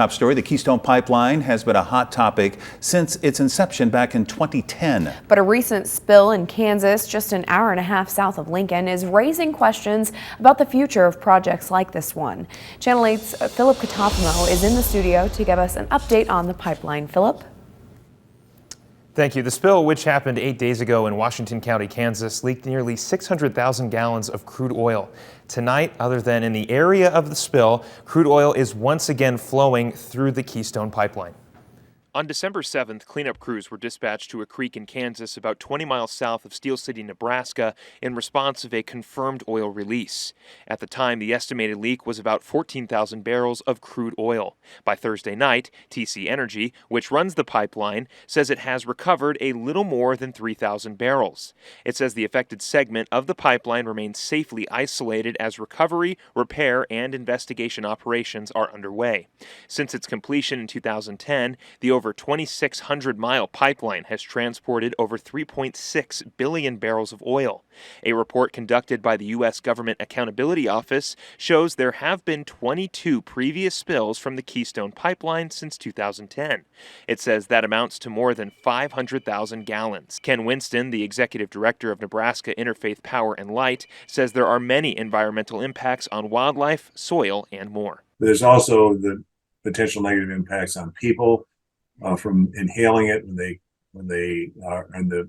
Top story, the Keystone Pipeline has been a hot topic since its inception back in 2010. But a recent spill in Kansas, just an hour and a half south of Lincoln, is raising questions about the future of projects like this one. Channel 8's Philip Katafamo is in the studio to give us an update on the pipeline. Philip? Thank you. The spill, which happened 8 days ago in Washington County, Kansas, leaked nearly 600,000 gallons of crude oil. Tonight, other than in the area of the spill, crude oil is once again flowing through the Keystone Pipeline. On December 7th, cleanup crews were dispatched to a creek in Kansas about 20 miles south of Steele-City, Nebraska, in response of a confirmed oil release. At the time, the estimated leak was about 14,000 barrels of crude oil. By Thursday night, TC Energy, which runs the pipeline, says it has recovered a little more than 3,000 barrels. It says the affected segment of the pipeline remains safely isolated as recovery, repair, and investigation operations are underway. Since its completion in 2010, the over 2,600-mile pipeline has transported over 3.6 billion barrels of oil. A report conducted by the U.S. Government Accountability Office shows there have been 22 previous spills from the Keystone Pipeline since 2010. It says that amounts to more than 500,000 gallons. Ken Winston, the executive director of Nebraska Interfaith Power and Light, says there are many environmental impacts on wildlife, soil, and more. There's also the potential negative impacts on people from inhaling it when they are in the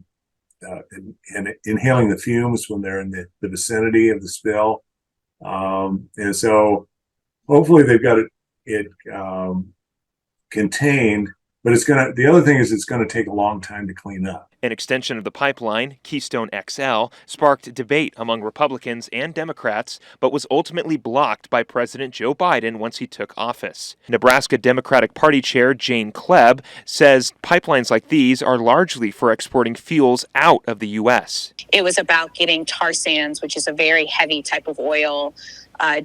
inhaling the fumes when they're in the vicinity of the spill, and so hopefully they've got it contained. But the other thing is it's gonna take a long time to clean up. An extension of the pipeline, Keystone XL, sparked debate among Republicans and Democrats, but was ultimately blocked by President Joe Biden once he took office. Nebraska Democratic Party Chair Jane-Kleeb says pipelines like these are largely for exporting fuels out of the U.S. It was about getting tar sands, which is a very heavy type of oil,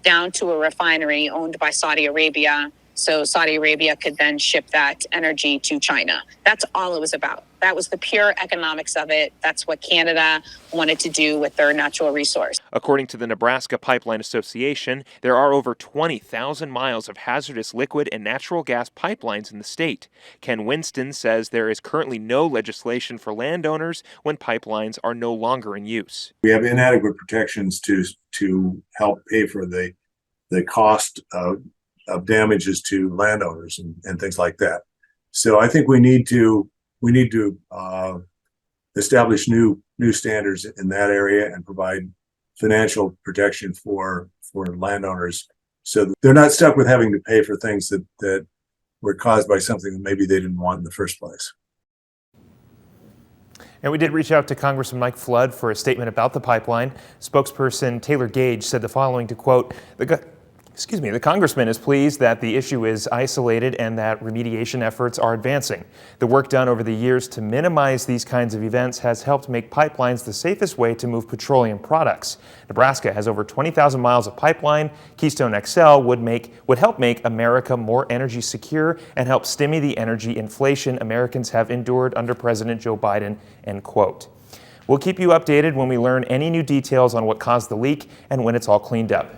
down to a refinery owned by Saudi Arabia, so Saudi Arabia could then ship that energy to China. That's all it was about. That was the pure economics of it. That's what Canada wanted to do with their natural resource. According to the Nebraska Pipeline Association, there are over 20,000 miles of hazardous liquid and natural gas pipelines in the state. Ken Winston says there is currently no legislation for landowners when pipelines are no longer in use. We have inadequate protections to help pay for the cost of damages to landowners and things like that. So I think we need to establish new standards in that area and provide financial protection for landowners, so that they're not stuck with having to pay for things that were caused by something that maybe they didn't want in the first place. And we did reach out to Congressman Mike Flood for a statement about the pipeline. Spokesperson Taylor Gage said the following, to quote, the congressman is pleased that the issue is isolated and that remediation efforts are advancing. The work done over the years to minimize these kinds of events has helped make pipelines the safest way to move petroleum products. Nebraska has over 20,000 miles of pipeline. Keystone XL would help make America more energy secure and help stimulate the energy inflation Americans have endured under President Joe Biden, end quote. We'll keep you updated when we learn any new details on what caused the leak and when it's all cleaned up.